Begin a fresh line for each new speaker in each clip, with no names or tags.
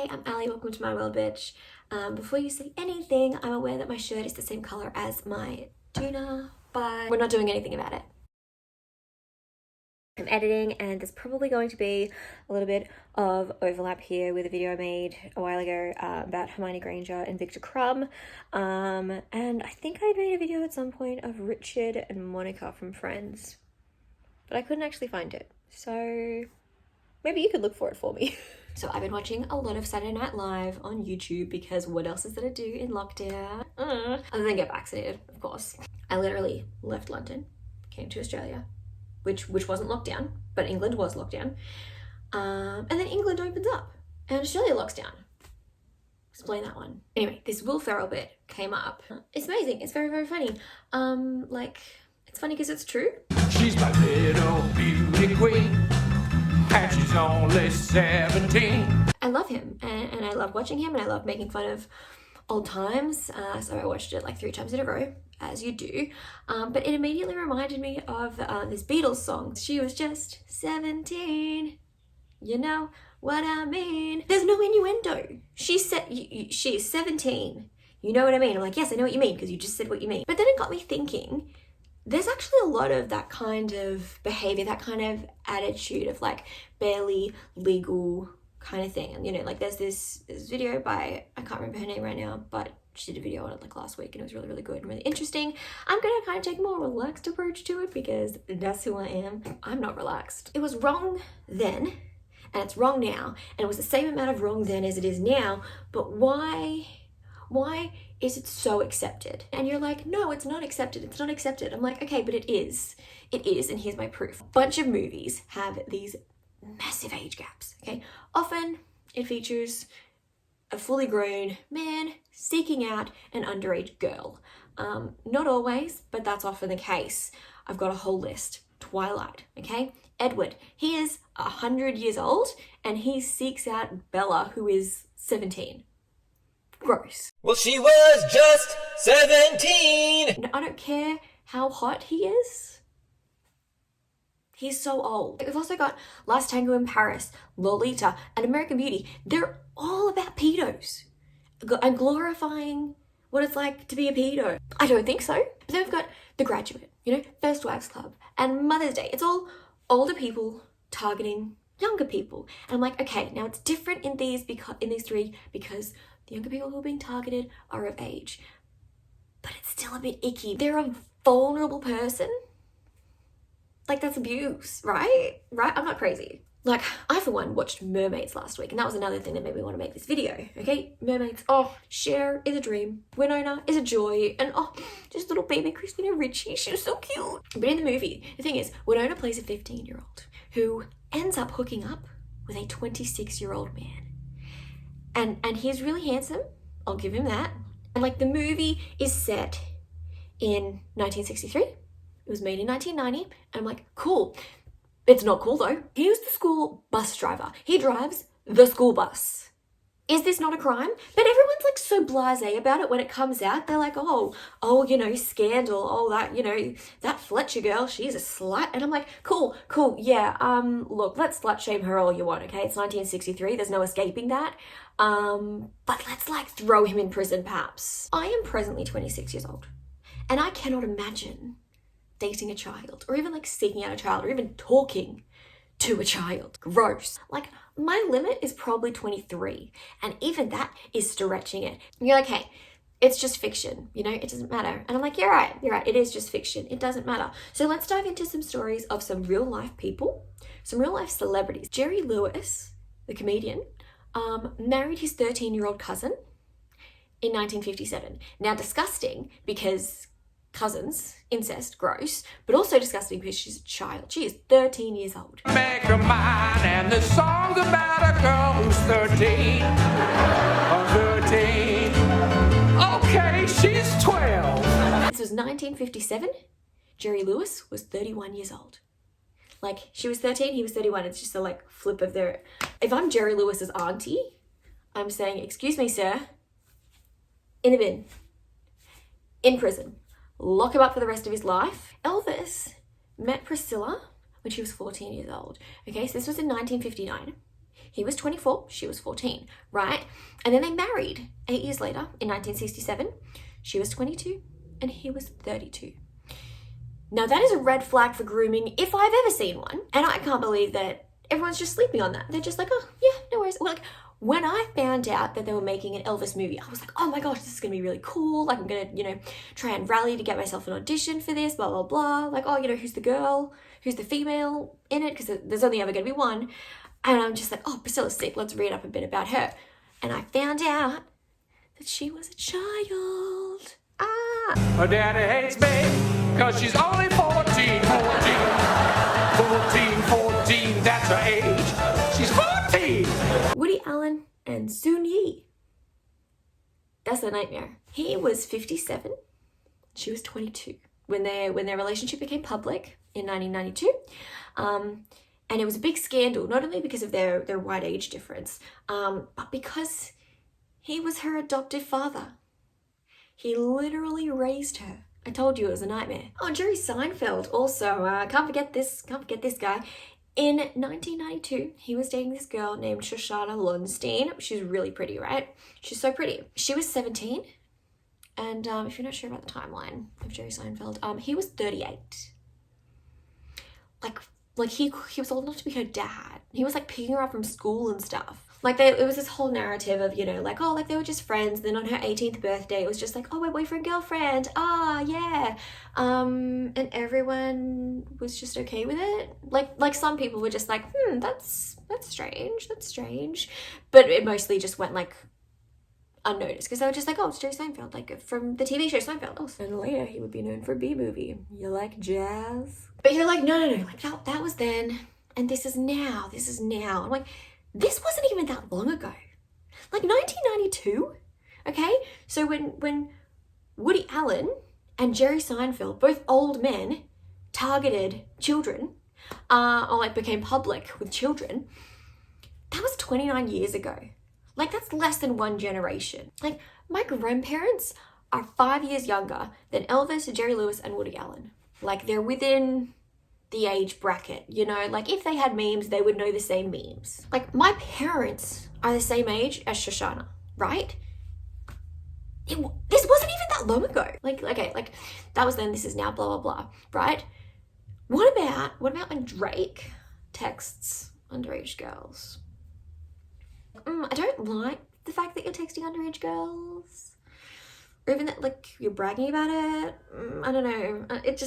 Hey, I'm Ali, welcome to my world, bitch. Before you say anything, I'm aware that my shirt is the same color as my tuna, but we're not doing anything about it. I'm editing and there's probably going to be a little bit of overlap here with a video I made a while ago about Hermione Granger and Victor Crumb. And I think I made a video at some point of Richard and Monica from Friends, but I couldn't actually find it. So maybe you could look for it for me. So I've been watching a lot of Saturday Night Live on YouTube because what else is there to do in lockdown? Other than get vaccinated, of course. I literally left London, came to Australia, which wasn't locked down, but England was locked down. And then England opens up and Australia locks down. Explain that one. Anyway, this Will Ferrell bit came up. It's amazing. It's very, very funny. It's funny because it's true.
She's my little beauty queen, and she's only 17.
I love him and I love watching him and I love making fun of old times. So I watched it like 3 times in a row, as you do. But it immediately reminded me of this Beatles song. She was just 17. You know what I mean? There's no innuendo. She said she is 17. You know what I mean? I'm like, yes, I know what you mean because you just said what you mean. But then it got me thinking, there's actually a lot of that kind of behavior, that kind of attitude of like barely legal kind of thing. And you know, like there's this video by, I can't remember her name right now, but she did a video on it like last week and it was really, really good and really interesting. I'm gonna kind of take a more relaxed approach to it because that's who I am. I'm not relaxed. It was wrong then and it's wrong now, and it was the same amount of wrong then as it is now, but why is it so accepted? And you're like, no, it's not accepted. It's not accepted. I'm like, okay, but it is. It is, and here's my proof. A bunch of movies have these massive age gaps, okay? Often it features a fully grown man seeking out an underage girl. Not always, but that's often the case. I've got a whole list. Twilight, okay? Edward, he is 100 years old and he seeks out Bella, who is 17. Gross.
Well, she was just 17.
I don't care how hot he is. He's so old. We've also got Last Tango in Paris, Lolita, and American Beauty. They're all about pedos and glorifying what it's like to be a pedo. I don't think so. But then we've got The Graduate, you know, First Wives Club, and Mother's Day. It's all older people targeting younger people. And I'm like, okay, now it's different in these three because the younger people who are being targeted are of age. But it's still a bit icky. They're a vulnerable person. Like, that's abuse, right? Right? I'm not crazy. Like, I for one watched Mermaids last week, and that was another thing that made me want to make this video, okay? Mermaids, oh, Cher is a dream. Winona is a joy. And oh, just little baby Christina Ricci, she was so cute. But in the movie, the thing is, Winona plays a 15-year-old who ends up hooking up with a 26-year-old man. And he's really handsome, I'll give him that. And like the movie is set in 1963. It was made in 1990. And I'm like, cool. It's not cool though. He was the school bus driver. He drives the school bus. Is this not a crime? But everyone's like so blasé about it when it comes out. They're like, oh, you know, scandal. Oh, that, you know, that Fletcher girl, she's a slut. And I'm like, cool, yeah. Look, let's slut shame her all you want, okay? It's 1963. There's no escaping that. But let's like throw him in prison perhaps. I am presently 26 years old and I cannot imagine dating a child or even like seeking out a child or even talking to a child. Gross. Like my limit is probably 23 and even that is stretching it. And you're like, hey, it's just fiction, you know, it doesn't matter. And I'm like, you're right, it is just fiction. It doesn't matter. So let's dive into some stories of some real life people, some real life celebrities. Jerry Lewis, the comedian, married his 13-year-old cousin in 1957. Now disgusting because cousins, incest, gross, but also disgusting because she's a child. She is 13 years old.
Make her mine, and the song about a girl who's 13. Or 13. Okay, she's 12.
This was 1957. Jerry Lewis was 31 years old. Like, she was 13, he was 31. It's just a like flip of their... If I'm Jerry Lewis's auntie, I'm saying, excuse me, sir, in the bin, in prison, lock him up for the rest of his life. Elvis met Priscilla when she was 14 years old. Okay, so this was in 1959. He was 24, she was 14, right? And then they married 8 years later in 1967. She was 22 and he was 32. Now that is a red flag for grooming if I've ever seen one. And I can't believe that everyone's just sleeping on that. They're just like, oh yeah, no worries. Well, like when I found out that they were making an Elvis movie, I was like, oh my gosh, this is gonna be really cool. Like I'm gonna, try and rally to get myself an audition for this, blah, blah, blah. Like, oh, who's the girl? Who's the female in it? Because there's only ever gonna be one. And I'm just like, oh, Priscilla's sick. Let's read up a bit about her. And I found out that she was a child.
Her daddy hates me, cause she's only 14, 14, 14, that's her age. She's 14.
Woody Allen and Soon Yi. That's the nightmare. He was 57. She was 22 when their relationship became public in 1992. And it was a big scandal, not only because of their wide age difference, but because he was her adoptive father. He literally raised her. I told you it was a nightmare. Oh, Jerry Seinfeld also, can't forget this guy. In 1992, he was dating this girl named Shoshana Lonstein. She's really pretty, right? She's so pretty. She was 17. And if you're not sure about the timeline of Jerry Seinfeld, he was 38. Like he was old enough to be her dad. He was like picking her up from school and stuff. Like it was this whole narrative of, they were just friends. Then on her 18th birthday, it was just like, oh, we're boyfriend, girlfriend. Ah, yeah. And everyone was just okay with it. Like some people were just like, that's strange. But it mostly just went like unnoticed because they were just like, oh, it's Jerry Seinfeld, like from the TV show Seinfeld. Oh, and later he would be known for a B-movie. You like jazz? But you're like, no, like that was then, and this is now. I'm like, this wasn't even that long ago. Like 1992, okay? So when Woody Allen and Jerry Seinfeld, both old men, targeted children, or like became public with children, that was 29 years ago. Like that's less than one generation. Like my grandparents are 5 years younger than Elvis, Jerry Lewis, and Woody Allen. Like they're within the age bracket, like if they had memes, they would know the same memes. Like my parents are the same age as Shoshana, right? This wasn't even that long ago. Like, okay, like that was then, this is now, blah, blah, blah, right? What about when Drake texts underage girls? I don't like the fact that you're texting underage girls. Or even that, like, you're bragging about it. I don't know. It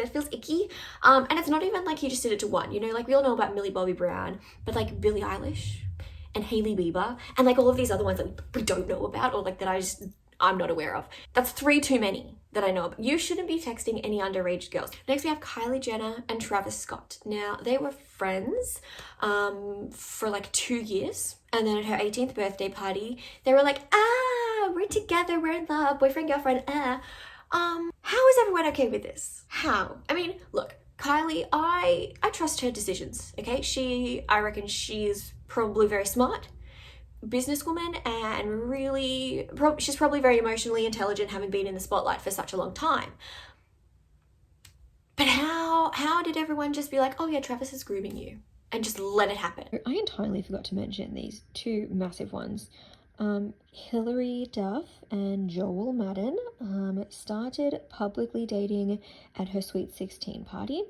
feels icky. And it's not even like he just did it to one, like we all know about Millie Bobby Brown, but like Billie Eilish and Hailey Bieber and like all of these other ones that we don't know about or like that I'm not aware of. That's 3 too many that I know of. You shouldn't be texting any underage girls. Next we have Kylie Jenner and Travis Scott. Now they were friends for like 2 years. And then at her 18th birthday party, they were like, we're together, we're in love, boyfriend, girlfriend, How is everyone okay with this? How? I mean, look, Kylie, I trust her decisions, okay? I reckon she's probably very smart businesswoman and really, she's probably very emotionally intelligent, having been in the spotlight for such a long time. But how did everyone just be like, oh yeah, Travis is grooming you, and just let it happen?
I entirely forgot to mention these 2 massive ones. Hilary Duff and Joel Madden started publicly dating at her Sweet 16 party,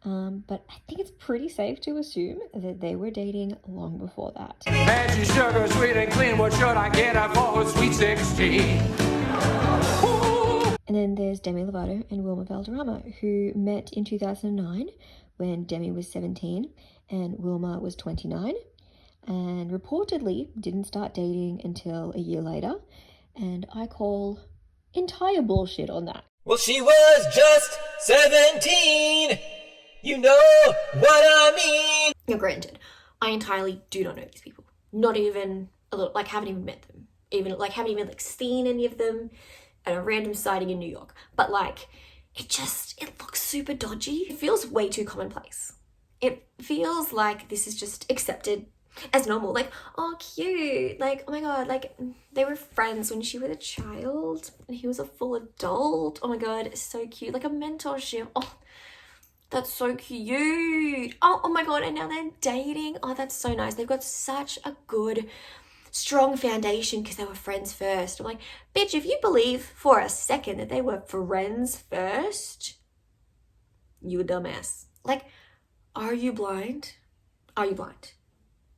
but I think it's pretty safe to assume that they were dating long before that.
And she's sugar, sweet and clean, what should I get her for her Sweet 16?
And then there's Demi Lovato and Wilma Valderrama, who met in 2009 when Demi was 17 and Wilma was 29. And reportedly didn't start dating until a year later, and I call entire bullshit on that.
Well, she was just 17. You know what I mean.
Now, granted, I entirely do not know these people. Not even a little, like haven't even met them. Haven't even seen any of them at a random sighting in New York. But like, it looks super dodgy. It feels way too commonplace. It feels like this is just accepted as normal. Like, oh, cute. Like, oh my God, like they were friends when she was a child and he was a full adult. Oh my God, it's so cute. Like a mentorship. Oh, That's so cute. Oh my God, and now they're dating. Oh, that's so nice. They've got such a good, strong foundation because they were friends first. I'm like, bitch, if you believe for a second that they were friends first, you a dumbass. Like, are you blind? Are you blind?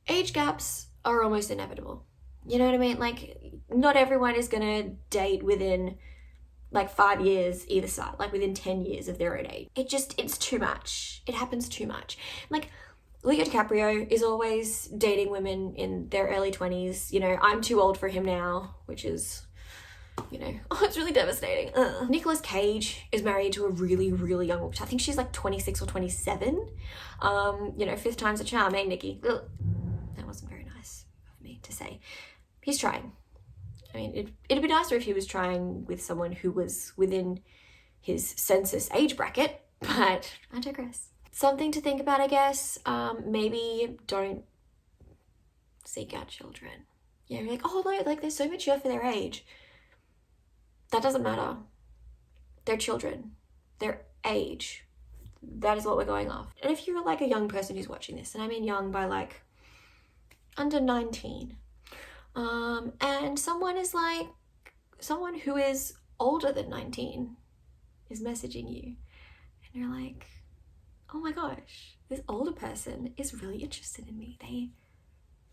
Age gaps are almost inevitable. You know what I mean? Like, not everyone is gonna date within like 5 years either side, like within 10 years of their own age. It's too much. It happens too much. Like, Leo DiCaprio is always dating women in their early 20s. You know, I'm too old for him now, which is, you know, it's really devastating. Nicolas Cage is married to a really, really young woman. I think she's like 26 or 27. You know, fifth time's a charm, eh, Nikki? Ugh. That wasn't very nice of me to say. He's trying. I mean, it'd be nicer if he was trying with someone who was within his census age bracket, but I digress. Something to think about, I guess. Maybe don't seek out children. Yeah, you're like, oh, no, like they're so mature for their age. That doesn't matter. They're children. Their age. That is what we're going off. And if you're like a young person who's watching this, and I mean young by like under 19, and someone who is older than 19 is messaging you, and you're like, oh my gosh, this older person is really interested in me.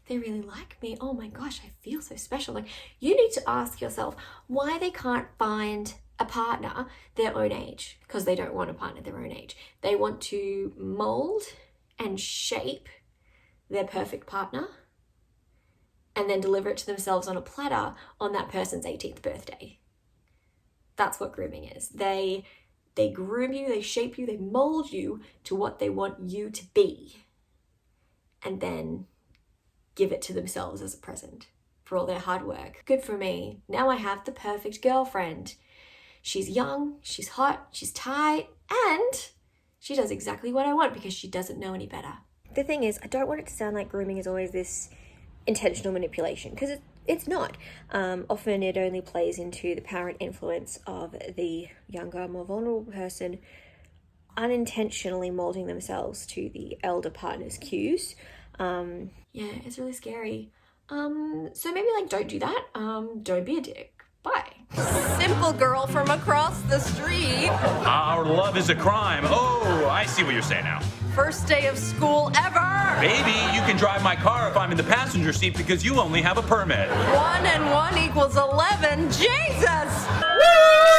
They really like me. Oh my gosh, I feel so special. Like, you need to ask yourself why they can't find a partner their own age, because they don't want a partner their own age. They want to mold and shape their perfect partner and then deliver it to themselves on a platter on that person's 18th birthday. That's what grooming is. They groom you, they shape you, they mold you to what they want you to be, and then give it to themselves as a present for all their hard work. Good for me. Now I have the perfect girlfriend. She's young, she's hot, she's tight, and she does exactly what I want because she doesn't know any better. The thing is, I don't want it to sound like grooming is always this intentional manipulation, because it's not. Often it only plays into the power and influence of the younger, more vulnerable person unintentionally molding themselves to the elder partner's cues. Yeah, it's really scary. So maybe like don't do that. Don't be a dick. Bye.
Simple girl from across the street.
Our love is a crime. Oh, I see what you're saying now.
First day of school ever.
Baby, you can drive my car if I'm in the passenger seat because you only have a permit.
1 and 1 equals 11. Jesus!